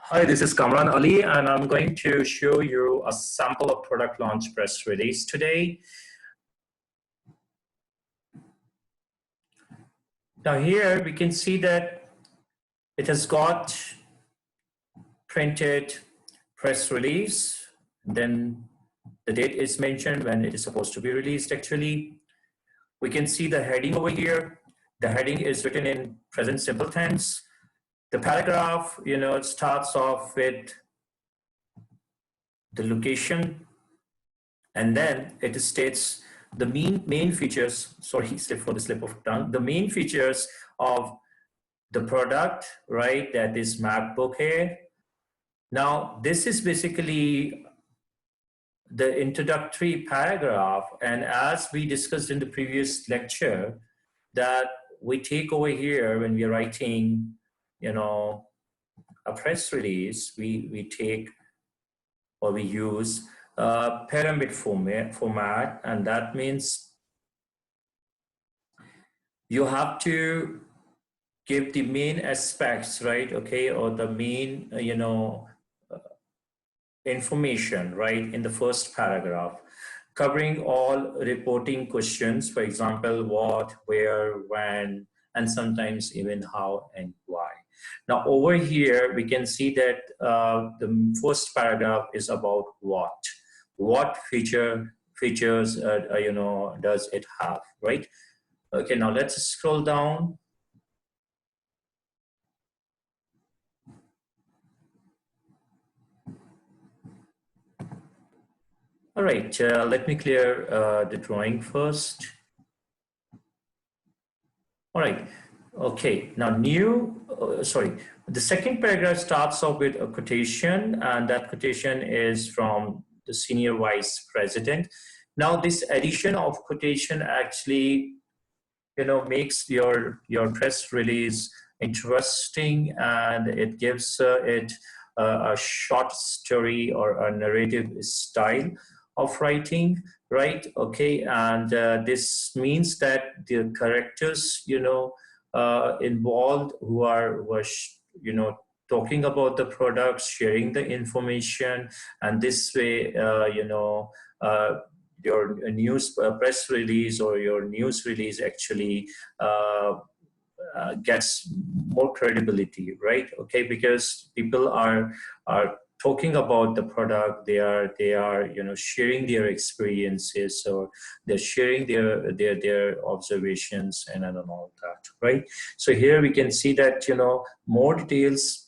Hi, this is Kamran Ali, and I'm going to show you a sample of product launch press release today. Now here we can see that it has got printed press release, then the date is mentioned when it is supposed to be released actually. We can see the heading over here. The heading is written in present simple tense. The paragraph, it starts off with the location, and then it states the main features, sorry, slip for the slip of tongue, the main features of the product, right? That is MacBook Air. Now, this is basically the introductory paragraph. And as we discussed in the previous lecture, that we take over here when we're writing, a press release, we take or we use pyramid format, and that means you have to give the main aspects, right? Okay, or the main, information, right, in the first paragraph, covering all reporting questions, for example, what, where, when, and sometimes even how and why. Now over here, we can see that the first paragraph is about what features, does it have, right? Okay, now let's scroll down. All right, let me clear the drawing first. All right, okay, now the second paragraph starts off with a quotation, and that quotation is from the Senior Vice President. Now this addition of quotation actually, makes your press release interesting, and it gives it a short story or a narrative style of writing, right? Okay, and this means that the characters, involved who are talking about the products, sharing the information, and this way, your news press release or your news release actually gets more credibility, right? Okay, because people are talking about the product, they are sharing their experiences, or they're sharing their observations and all that, right? So here we can see that more details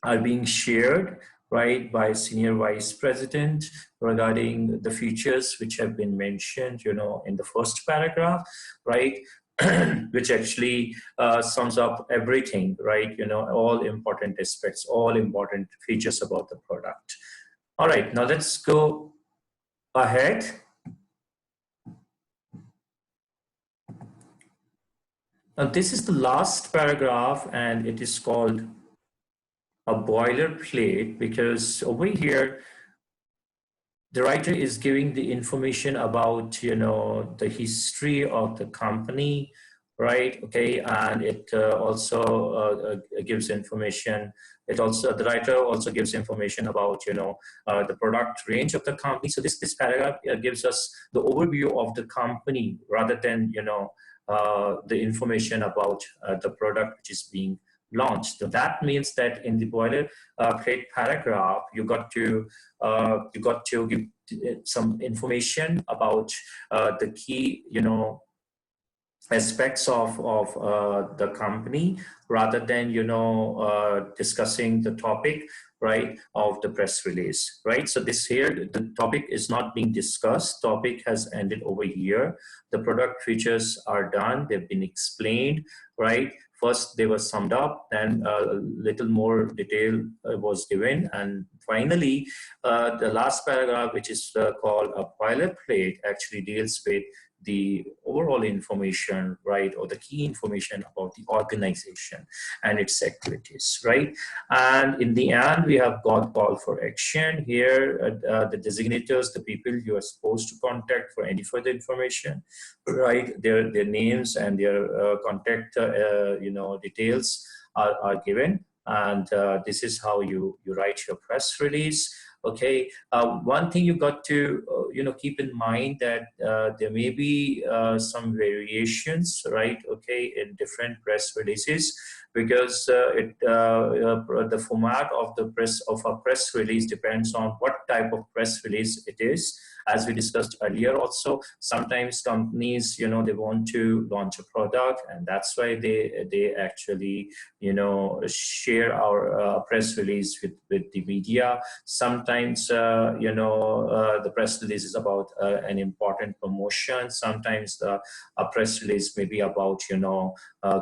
are being shared, right, by Senior Vice President regarding the features which have been mentioned, in the first paragraph, right? Which actually sums up everything, right? All important aspects, all important features about the product. All right, now let's go ahead. Now this is the last paragraph, and it is called a boilerplate, because over here the writer is giving the information about the history of the company, right? Okay, and it also gives information. The writer also gives information about the product range of the company. So this paragraph gives us the overview of the company rather than the information about the product which is being launched. So that means that in the boilerplate paragraph, you got to give some information about the key aspects of the company, rather than discussing the topic, right, of the press release, right? So this here, the topic is not being discussed. Topic has ended over here. The product features are done, they've been explained, right? First they were summed up, then a little more detail was given, and finally the last paragraph, which is called a boilerplate, actually deals with the overall information, right, or the key information about the organization and its activities, right? And in the end, we have got call for action here, the designators, the people you are supposed to contact for any further information, right? Their names and their contact, details are given, and this is how you write your press release. Okay, one thing you got to keep in mind that there may be some variations, right? Okay, in different press releases, because the format of a press release depends on what type of press release it is. As we discussed earlier, also sometimes companies, they want to launch a product, and that's why they actually share our press release with the media. Sometimes the press release is about an important promotion. Sometimes a press release may be about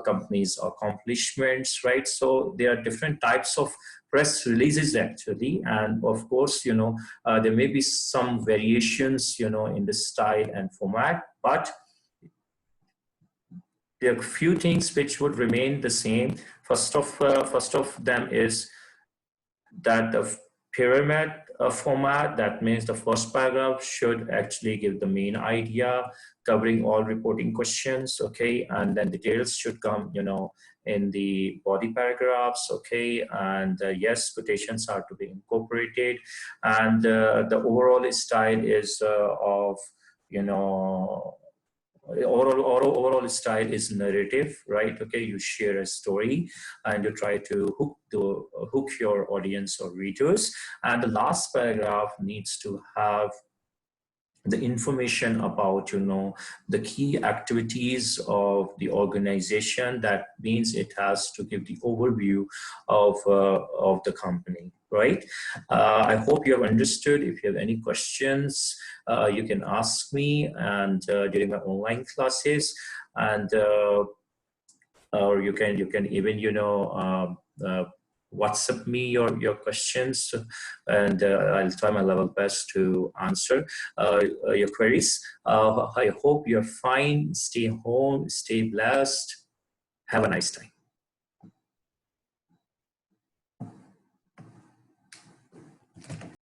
companies' accomplishments, right? So there are different types of press releases actually, and of course there may be some variations in the style and format, but there are a few things which would remain the same. First of them is that the pyramid format, that means the first paragraph should actually give the main idea, covering all reporting questions, okay, and then details should come in the body paragraphs, okay, and yes, quotations are to be incorporated, and the overall style is of overall style is narrative, right? Okay, you share a story and you try to hook your audience or readers, and the last paragraph needs to have the information about the key activities of the organization. That means it has to give the overview of the company, right? I hope you have understood. If you have any questions, you can ask me, and during my online classes, and or you can even WhatsApp me your questions, and I'll try my level best to answer your queries. I hope you're fine. Stay home, stay blessed. Have a nice time.